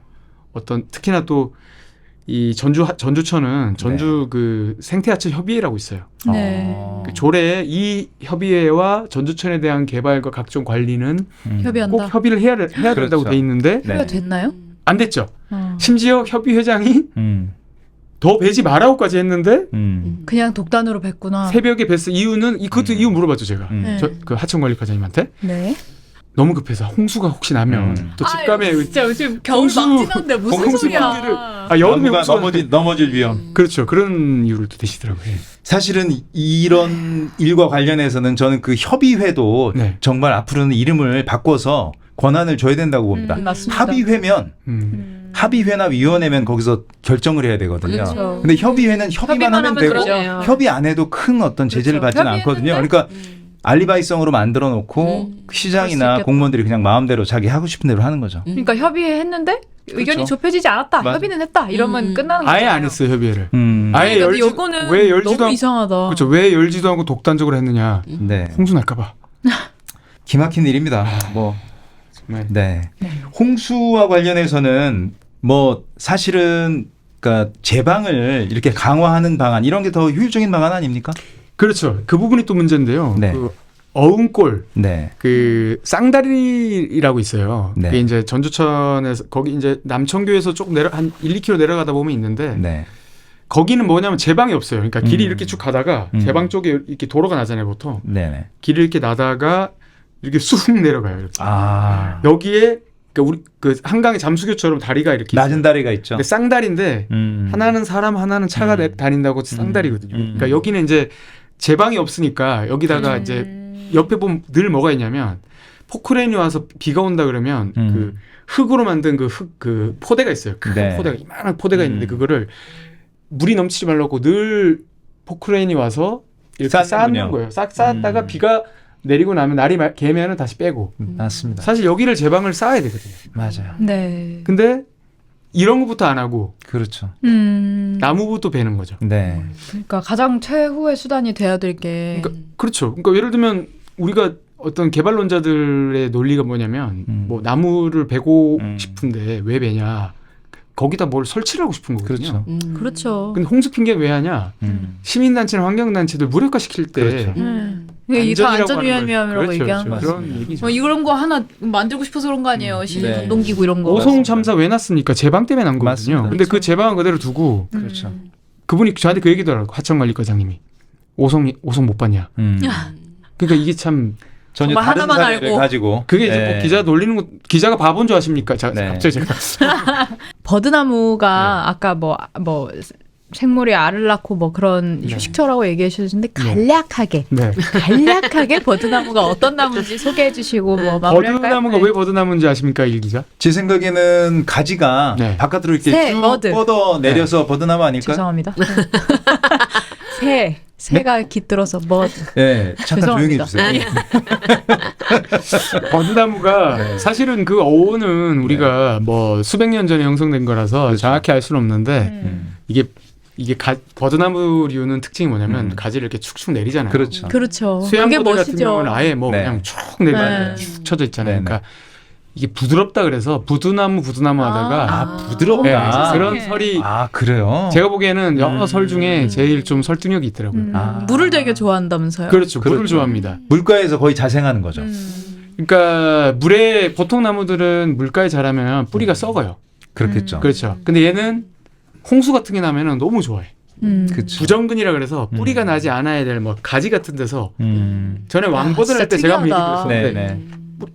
[SPEAKER 3] 어떤 특히나 또 이 전주천은 전주 그 생태하천 협의회라고 있어요.
[SPEAKER 2] 네.
[SPEAKER 3] 그 조례에 이 협의회와 전주천에 대한 개발과 각종 관리는
[SPEAKER 2] 협의한다.
[SPEAKER 3] 꼭 협의를 해야 된다고
[SPEAKER 4] 그렇죠.
[SPEAKER 3] 돼 있는데
[SPEAKER 2] 협의가 됐나요?
[SPEAKER 3] 안 됐죠.
[SPEAKER 2] 어.
[SPEAKER 3] 심지어 협의회장이 더 베지 말라고까지 했는데
[SPEAKER 2] 그냥 독단으로 뱉구나.
[SPEAKER 3] 새벽에 뱄어. 이유는 그것도 이유 물어봤죠 제가.
[SPEAKER 2] 네.
[SPEAKER 3] 그 하천관리과장님한테
[SPEAKER 2] 네.
[SPEAKER 3] 너무 급해서 홍수가 혹시 나면 또 집감에
[SPEAKER 2] 진짜 요즘 겨울
[SPEAKER 3] 홍수-
[SPEAKER 2] 막 지났는데 무슨
[SPEAKER 3] 홍수
[SPEAKER 2] 소리야.
[SPEAKER 3] 방지를- 여름에
[SPEAKER 4] 나무가
[SPEAKER 3] 홍수가
[SPEAKER 4] 넘어질 위험.
[SPEAKER 3] 그렇죠. 그런 이유를 또 대시더라고요. 예.
[SPEAKER 4] 사실은 이런 일과 관련해서는 저는 그 협의회도
[SPEAKER 3] 네.
[SPEAKER 4] 정말 앞으로는 이름을 바꿔서 권한을 줘야 된다고 봅니다.
[SPEAKER 2] 맞습니다.
[SPEAKER 4] 합의회면 합의회나 위원회면 거기서 결정을 해야 되거든요.
[SPEAKER 2] 그렇죠.
[SPEAKER 4] 근데 협의회는 협의만 하면 되고
[SPEAKER 2] 그러네요.
[SPEAKER 4] 협의 안 해도 큰 어떤 제재를
[SPEAKER 2] 그렇죠.
[SPEAKER 4] 받지는 않거든요. 그러니까 알리바이성으로 만들어 놓고
[SPEAKER 2] 그럴 수
[SPEAKER 4] 시장이나
[SPEAKER 2] 있겠다.
[SPEAKER 4] 공무원들이 그냥 마음대로 자기 하고 싶은 대로 하는 거죠.
[SPEAKER 2] 그러니까 협의회 했는데 의견이
[SPEAKER 4] 그렇죠.
[SPEAKER 2] 좁혀지지 않았다.
[SPEAKER 4] 맞-
[SPEAKER 2] 협의는 했다. 이러면 끝나는 거예요.
[SPEAKER 3] 아예 안 했어요 협의회를.
[SPEAKER 4] 아예
[SPEAKER 3] 아예
[SPEAKER 2] 그러니까
[SPEAKER 3] 열지
[SPEAKER 2] 요거는
[SPEAKER 3] 왜 열지도
[SPEAKER 2] 너무
[SPEAKER 3] 않고
[SPEAKER 2] 이상하다.
[SPEAKER 3] 그렇죠. 왜 열지도 않고 독단적으로 했느냐.
[SPEAKER 4] 네.
[SPEAKER 3] 홍수 날까봐.
[SPEAKER 4] 기막힌 일입니다. 뭐
[SPEAKER 3] 정말.
[SPEAKER 4] 네. 홍수와 관련해서는 뭐 사실은 그러니까 제방을 이렇게 강화하는 방안 이런 게 더 효율적인 방안 아닙니까?
[SPEAKER 3] 그렇죠. 그 부분이 또 문제인데요.
[SPEAKER 4] 네.
[SPEAKER 3] 그 어흥골
[SPEAKER 4] 네.
[SPEAKER 3] 그 쌍다리라고 있어요.
[SPEAKER 4] 네.
[SPEAKER 3] 그게 이제 전주천에서 거기 이제 남천교에서 조금 한 1, 2km 내려가다 보면 있는데
[SPEAKER 4] 네.
[SPEAKER 3] 거기는 뭐냐면 제방이 없어요. 그러니까 길이 이렇게 쭉 가다가
[SPEAKER 4] 음.
[SPEAKER 3] 제방 쪽에 이렇게 도로가 나잖아요, 보통.
[SPEAKER 4] 네.
[SPEAKER 3] 길이 이렇게 나다가 이렇게 쑥 내려가요. 이렇게.
[SPEAKER 4] 아.
[SPEAKER 3] 여기에 그러니까 우리 그 한강의 잠수교처럼 다리가 이렇게
[SPEAKER 4] 낮은
[SPEAKER 3] 있어요.
[SPEAKER 4] 다리가 있죠.
[SPEAKER 3] 근데 쌍다리인데 하나는 사람, 하나는 차가 다닌다고 쌍다리거든요. 그러니까 여기는 이제 제방이 없으니까 여기다가 이제 옆에 보면 늘 뭐가 있냐면 포크레인이 와서 비가 온다 그러면 그 흙으로 만든 그 포대가 있어요. 큰
[SPEAKER 4] 네.
[SPEAKER 3] 포대가 이만한 포대가 있는데 그거를 물이 넘치지 말라고 늘 포크레인이 와서 이렇게 쌓는 거예요. 싹 쌓았다가 비가 내리고 나면 날이 개면은 다시 빼고.
[SPEAKER 4] 맞습니다.
[SPEAKER 3] 사실 여기를 제방을 쌓아야 되거든요.
[SPEAKER 4] 맞아요.
[SPEAKER 2] 네.
[SPEAKER 3] 근데 이런 것부터 안 하고
[SPEAKER 4] 그렇죠.
[SPEAKER 3] 나무부터 베는 거죠.
[SPEAKER 4] 네.
[SPEAKER 2] 그러니까 가장 최후의 수단이 돼야 될 게.
[SPEAKER 3] 그렇죠. 그러니까 예를 들면 우리가 어떤 개발론자들의 논리가 뭐냐면 뭐 나무를 베고 싶은데 왜 베냐. 거기다 뭘 설치를 하고 싶은 거거든요.
[SPEAKER 4] 그렇죠.
[SPEAKER 2] 그렇죠.
[SPEAKER 3] 근데 홍수 핑계 왜 하냐? 시민단체나 환경단체들 무력화시킬 때
[SPEAKER 4] 그렇죠.
[SPEAKER 2] 이게 다
[SPEAKER 3] 안전이라고
[SPEAKER 2] 안전위험이라고
[SPEAKER 3] 하는
[SPEAKER 2] 얘기하는
[SPEAKER 3] 거죠.
[SPEAKER 2] 거죠.
[SPEAKER 3] 그런 얘기죠.
[SPEAKER 2] 뭐 이런 거 하나 만들고 싶어서 그런 거 아니에요. 시민
[SPEAKER 4] 네.
[SPEAKER 2] 감동기구 이런 거.
[SPEAKER 3] 오송 참사 왜 났습니까? 제방 때문에 난 거거든요.
[SPEAKER 4] 맞습니다.
[SPEAKER 3] 근데 그
[SPEAKER 2] 그렇죠.
[SPEAKER 3] 제방은 그대로 두고
[SPEAKER 4] 그렇죠.
[SPEAKER 3] 그분이 저한테 그 얘기더라고요. 하청관리과장님이. 오송 못 봤냐. 그러니까 이게 참
[SPEAKER 4] 전혀
[SPEAKER 2] 정말
[SPEAKER 4] 다른
[SPEAKER 2] 하나만
[SPEAKER 4] 사례를
[SPEAKER 2] 알고.
[SPEAKER 4] 가지고
[SPEAKER 3] 그게 이제
[SPEAKER 4] 네.
[SPEAKER 3] 뭐 기자 놀리는 거 기자가 바본 줄 아십니까?
[SPEAKER 4] 네.
[SPEAKER 3] 갑자기 제가
[SPEAKER 2] 버드나무가 아까 뭐 생물이 알을 낳고 뭐 그런
[SPEAKER 3] 네.
[SPEAKER 2] 휴식처라고 얘기해 주셨는데 간략하게
[SPEAKER 3] 네.
[SPEAKER 2] 버드나무가 어떤 나무인지 소개해 주시고 뭐 마무리할까요?
[SPEAKER 3] 버드나무가
[SPEAKER 2] 네.
[SPEAKER 3] 왜 버드나무인지 아십니까? 일 기자?
[SPEAKER 4] 제 생각에는 가지가
[SPEAKER 3] 네.
[SPEAKER 4] 바깥으로 이렇게
[SPEAKER 2] 새,
[SPEAKER 4] 쭉
[SPEAKER 2] 버드.
[SPEAKER 4] 뻗어 내려서 버드나무 아닐까?
[SPEAKER 2] 죄송합니다. 새가 깃들어서 버드.
[SPEAKER 4] 네, 잠깐 조용히
[SPEAKER 2] 죄송합니다.
[SPEAKER 4] 해주세요.
[SPEAKER 3] 버드나무가 사실은 그 어원은 우리가 뭐 수백 년 전에 형성된 거라서 정확히 알 수는 없는데 이게 버드나무류는 특징이 뭐냐면 가지를 이렇게 축축 내리잖아요.
[SPEAKER 4] 그렇죠.
[SPEAKER 2] 그렇죠. 그게
[SPEAKER 3] 수양버들 같은
[SPEAKER 2] 멋이죠.
[SPEAKER 3] 경우는 아예 뭐
[SPEAKER 4] 네.
[SPEAKER 3] 그냥 쭉 내려
[SPEAKER 2] 네.
[SPEAKER 3] 쭉 쳐져 있잖아요.
[SPEAKER 4] 네, 네.
[SPEAKER 3] 그러니까 이게 부드럽다 그래서 부두나무 하다가
[SPEAKER 4] 부드럽다.
[SPEAKER 3] 네, 그런 설이
[SPEAKER 4] 아 그래요?
[SPEAKER 3] 제가 보기에는 여러 설 중에 제일 좀 설득력이 있더라고요.
[SPEAKER 2] 물을 되게 좋아한다면서요.
[SPEAKER 3] 그렇죠. 물을
[SPEAKER 4] 그렇죠.
[SPEAKER 3] 좋아합니다.
[SPEAKER 4] 물가에서 거의 자생하는 거죠.
[SPEAKER 3] 그러니까 물에 보통 나무들은 물가에 자라면 뿌리가 썩어요.
[SPEAKER 4] 그렇겠죠.
[SPEAKER 3] 그렇죠. 근데 얘는 홍수 같은 게 나면은 너무 좋아해.
[SPEAKER 4] 그렇죠.
[SPEAKER 3] 부정근이라 그래서 뿌리가 나지 않아야 될 뭐 가지 같은 데서 전에 왕버들
[SPEAKER 2] 진짜
[SPEAKER 3] 할 때 제가 한번 얘기
[SPEAKER 2] 특이하다.
[SPEAKER 3] 들었었는데
[SPEAKER 4] 네, 네.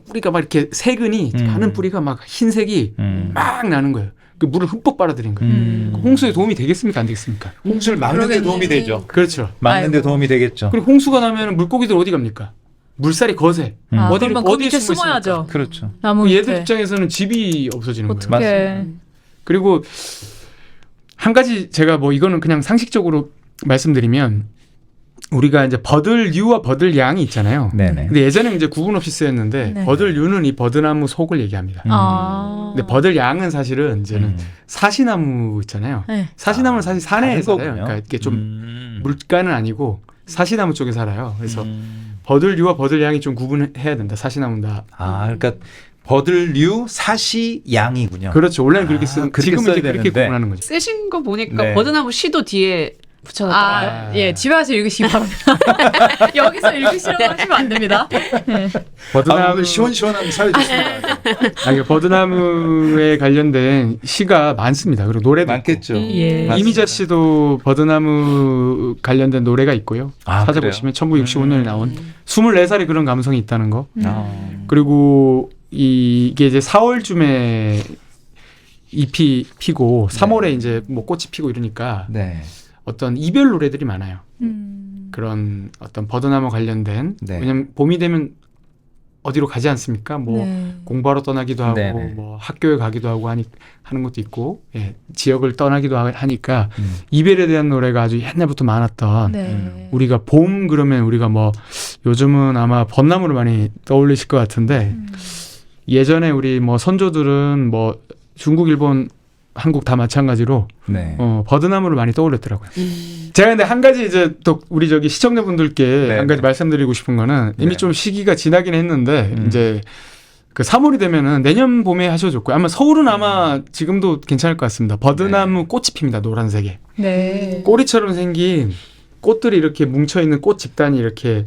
[SPEAKER 3] 뿌리가 막 이렇게 세근이 가는 뿌리가 막 흰색이 막 나는 거예요. 그 물을 흠뻑 빨아들인 거예요. 홍수에 도움이 되겠습니까? 안 되겠습니까?
[SPEAKER 4] 홍수를 막는 데 도움이 되죠.
[SPEAKER 3] 그렇죠.
[SPEAKER 4] 막는 데
[SPEAKER 2] 아이고.
[SPEAKER 4] 도움이 되겠죠.
[SPEAKER 3] 그리고 홍수가 나면 물고기들 어디 갑니까? 물살이 거세.
[SPEAKER 2] 그러면 그 밑에
[SPEAKER 3] 숨어
[SPEAKER 2] 숨어야죠.
[SPEAKER 4] 그렇죠.
[SPEAKER 2] 나무
[SPEAKER 3] 얘들
[SPEAKER 2] 밑에.
[SPEAKER 3] 입장에서는 집이 없어지는 거예요.
[SPEAKER 2] 어떻게?
[SPEAKER 3] 그리고 한 가지 제가 뭐 이거는 그냥 상식적으로 말씀드리면 우리가 이제 버들류와 버들양이 있잖아요.
[SPEAKER 4] 네네.
[SPEAKER 3] 근데 예전에 이제 구분 없이 쓰였는데
[SPEAKER 2] 네.
[SPEAKER 3] 버들류는 이 버드나무 속을 얘기합니다. 근데 버들양은 사실은 이제는 사시나무 있잖아요.
[SPEAKER 2] 네.
[SPEAKER 3] 사시나무는 사실 산에
[SPEAKER 4] 다른
[SPEAKER 3] 살아요.
[SPEAKER 4] 거군요.
[SPEAKER 3] 그러니까 이게 좀 물가는 아니고 사시나무 쪽에 살아요. 그래서 버들류와 버들양이 좀 구분해야 된다. 사시나무는 다.
[SPEAKER 4] 그러니까 버들류 사시 양이군요.
[SPEAKER 3] 그렇죠. 원래는 그렇게 쓰는
[SPEAKER 4] 그렇게
[SPEAKER 3] 지금은
[SPEAKER 4] 써야
[SPEAKER 3] 이제 그렇게
[SPEAKER 4] 되는데.
[SPEAKER 3] 구분하는 거죠.
[SPEAKER 1] 쓰신 거 보니까
[SPEAKER 4] 네.
[SPEAKER 1] 버드나무 씨도 뒤에 붙여놨더라고요.
[SPEAKER 2] 예, 집에 가서 읽으시기 바랍니다. 여기서 읽으시라고 하시면 안 됩니다.
[SPEAKER 3] 버드나무
[SPEAKER 4] 시원시원한 사회좋습니다.
[SPEAKER 3] 이게 버드나무에 관련된 시가 많습니다. 그리고 노래도
[SPEAKER 4] 많겠죠.
[SPEAKER 2] 예.
[SPEAKER 4] 맞습니다.
[SPEAKER 3] 이미자 씨도 버드나무 관련된 노래가 있고요.
[SPEAKER 4] 아,
[SPEAKER 3] 찾아보시면 1965년에 나온 24살에 그런 감성이 있다는 거. 그리고 이게 이제 4월쯤에 잎이 피고 3월에 이제 뭐 꽃이 피고 이러니까
[SPEAKER 4] 네.
[SPEAKER 3] 어떤 이별 노래들이 많아요. 그런 어떤 버드나무 관련된
[SPEAKER 4] 네.
[SPEAKER 3] 왜냐면 봄이 되면 어디로 가지 않습니까? 뭐
[SPEAKER 2] 네.
[SPEAKER 3] 공부하러 떠나기도 하고
[SPEAKER 4] 네네.
[SPEAKER 3] 뭐 학교에 가기도 하고 하는 것도 있고 지역을 떠나기도 하니까 이별에 대한 노래가 아주 옛날부터 많았던
[SPEAKER 2] 네.
[SPEAKER 3] 우리가 봄 그러면 우리가 뭐 요즘은 아마 벚나무를 많이 떠올리실 것 같은데 예전에 우리 뭐 선조들은 뭐 중국, 일본, 한국 다 마찬가지로
[SPEAKER 4] 네.
[SPEAKER 3] 버드나무를 많이 떠올렸더라고요. 제가 근데 한 가지 이제 또 우리 저기 시청자분들께
[SPEAKER 4] 네.
[SPEAKER 3] 한 가지 말씀드리고 싶은 거는 이미
[SPEAKER 4] 네.
[SPEAKER 3] 좀 시기가 지나긴 했는데 이제 그 3월이 되면은 내년 봄에 하셔도 좋고요. 아마 서울은 아마 지금도 괜찮을 것 같습니다. 버드나무 꽃이 핍니다. 노란색에.
[SPEAKER 2] 네.
[SPEAKER 3] 꼬리처럼 생긴 꽃들이 이렇게 뭉쳐 있는 꽃 집단이 이렇게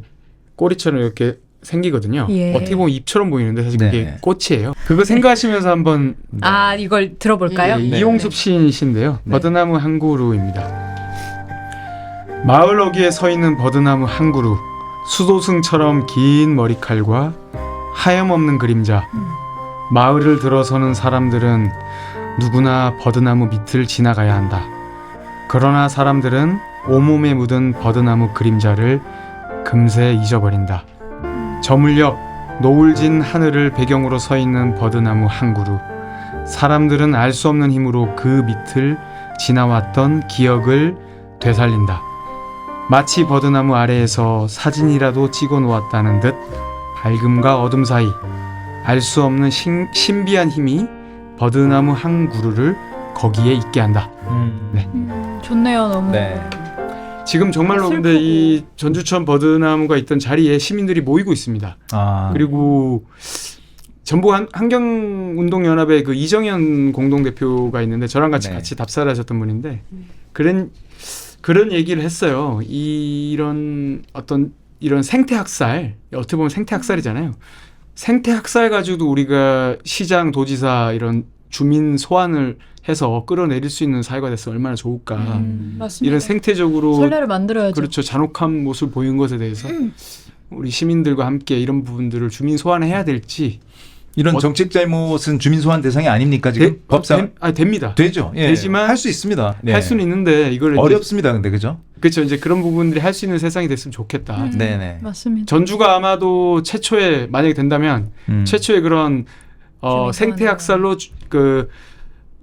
[SPEAKER 3] 꼬리처럼 이렇게 생기거든요.
[SPEAKER 2] 예.
[SPEAKER 3] 어떻게 보면 잎처럼 보이는데 사실 그게
[SPEAKER 4] 네.
[SPEAKER 3] 꽃이에요. 그거 생각하시면서 한번
[SPEAKER 2] 이걸 들어볼까요?
[SPEAKER 3] 네,
[SPEAKER 4] 네.
[SPEAKER 3] 이용섭 시인이신데요.
[SPEAKER 4] 네.
[SPEAKER 3] 버드나무 한 그루입니다. 마을 어귀에 서 있는 버드나무 한 그루, 수도승처럼 긴 머리칼과 하염없는 그림자. 마을을 들어서는 사람들은 누구나 버드나무 밑을 지나가야 한다. 그러나 사람들은 온몸에 묻은 버드나무 그림자를 금세 잊어버린다. 저 물녘 노을진 하늘을 배경으로 서 있는 버드나무 한 그루. 사람들은 알 수 없는 힘으로 그 밑을 지나왔던 기억을 되살린다. 마치 버드나무 아래에서 사진이라도 찍어 놓았다는 듯 밝음과 어둠 사이 알 수 없는 신비한 힘이 버드나무 한 그루를 거기에 있게 한다. 네.
[SPEAKER 2] 좋네요, 너무.
[SPEAKER 4] 네.
[SPEAKER 3] 지금 정말로 근데 이 전주천 버드나무가 있던 자리에 시민들이 모이고 있습니다.
[SPEAKER 4] 아.
[SPEAKER 3] 그리고 전북 환경운동연합의 그 이정현 공동대표가 있는데 저랑 같이
[SPEAKER 4] 네.
[SPEAKER 3] 답사를 하셨던 분인데 그런 얘기를 했어요. 이런 생태학살, 어떻게 보면 생태학살이잖아요. 생태학살 가지고도 우리가 시장, 도지사 이런 주민 소환을 해서 끌어내릴 수 있는 사회가 됐으면 얼마나 좋을까.
[SPEAKER 2] 맞습니다.
[SPEAKER 3] 이런 생태적으로
[SPEAKER 2] 선례를 만들어야죠.
[SPEAKER 3] 그렇죠. 잔혹한 모습을 보인 것에 대해서 우리 시민들과 함께 이런 부분들을 주민 소환해야 될지
[SPEAKER 4] 이런 정책 잘못은 주민 소환 대상이 아닙니까 지금 법상?
[SPEAKER 3] 됩니다.
[SPEAKER 4] 되죠. 예.
[SPEAKER 3] 되지만
[SPEAKER 4] 할 수 있습니다. 네.
[SPEAKER 3] 할 수는 있는데 이걸
[SPEAKER 4] 어렵습니다. 근데 그죠?
[SPEAKER 3] 그렇죠. 이제 그런 부분들이 할 수 있는 세상이 됐으면 좋겠다.
[SPEAKER 4] 네네.
[SPEAKER 2] 맞습니다.
[SPEAKER 3] 전주가 아마도 최초의 만약에 된다면 최초의 그런
[SPEAKER 2] 주민
[SPEAKER 3] 생태학살로 그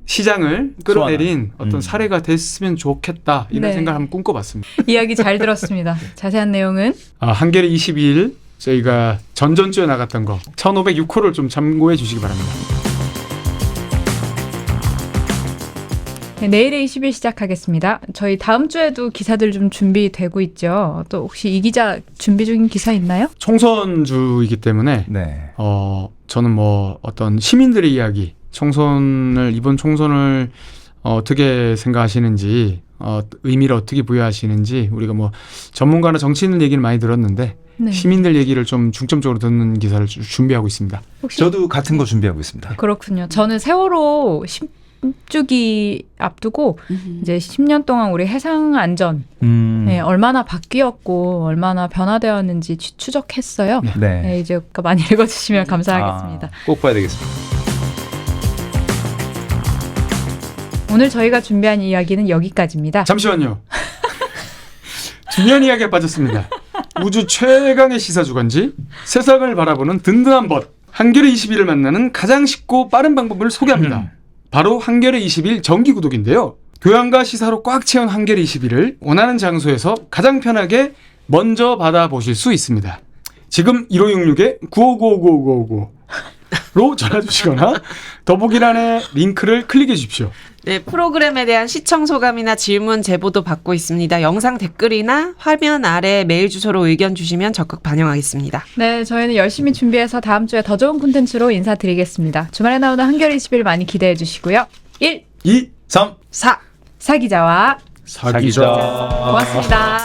[SPEAKER 3] 시장을 끌어내린 어떤
[SPEAKER 4] 음.
[SPEAKER 3] 사례가 됐으면 좋겠다 이런
[SPEAKER 2] 네.
[SPEAKER 3] 생각을 한번 꿈꿔봤습니다.
[SPEAKER 2] 이야기 잘 들었습니다. 자세한 내용은
[SPEAKER 3] 한겨레 22일 저희가 전전주에 나갔던 거 1506호를 좀 참고해 주시기 바랍니다.
[SPEAKER 2] 네, 내일의 20일 시작하겠습니다. 저희 다음 주에도 기사들 좀 준비되고 있죠. 또 혹시 이 기자 준비 중인 기사 있나요?
[SPEAKER 3] 총선주이기 때문에
[SPEAKER 4] 네.
[SPEAKER 3] 저는 뭐 어떤 시민들의 이야기, 이번 총선을 어떻게 생각하시는지, 의미를 어떻게 부여하시는지 우리가 뭐 전문가나 정치인들 얘기를 많이 들었는데
[SPEAKER 2] 네.
[SPEAKER 3] 시민들 얘기를 좀 중점적으로 듣는 기사를 준비하고 있습니다.
[SPEAKER 2] 혹시
[SPEAKER 4] 저도 같은 거 준비하고 있습니다.
[SPEAKER 2] 그렇군요. 저는 세월호 10주기 앞두고 이제 10년 동안 우리 해상 안전 네, 얼마나 바뀌었고 얼마나 변화되었는지 추적했어요.
[SPEAKER 4] 네.
[SPEAKER 2] 네, 이제 많이 읽어주시면 감사하겠습니다.
[SPEAKER 4] 꼭 봐야 되겠습니다.
[SPEAKER 2] 오늘 저희가 준비한 이야기는 여기까지입니다.
[SPEAKER 3] 잠시만요. 중요한 이야기가 빠졌습니다. 우주 최강의 시사 주간지 세상을 바라보는 든든한 벗 한겨레 21을 만나는 가장 쉽고 빠른 방법을 소개합니다. 바로 한겨레 21 정기 구독인데요. 교양과 시사로 꽉 채운 한겨레 21을 원하는 장소에서 가장 편하게 먼저 받아보실 수 있습니다. 지금 1566-9595-9555로 전화 주시거나 더보기란의 링크를 클릭해 주십시오.
[SPEAKER 1] 네, 프로그램에 대한 시청 소감이나 질문 제보도 받고 있습니다. 영상 댓글이나 화면 아래 메일 주소로 의견 주시면 적극 반영하겠습니다.
[SPEAKER 2] 네, 저희는 열심히 준비해서 다음 주에 더 좋은 콘텐츠로 인사드리겠습니다. 주말에 나오는 한겨레 20일 많이 기대해 주시고요. 1,
[SPEAKER 3] 2,
[SPEAKER 4] 3.
[SPEAKER 1] 4.
[SPEAKER 2] 사 기자와
[SPEAKER 3] 사기자.
[SPEAKER 2] 고맙습니다.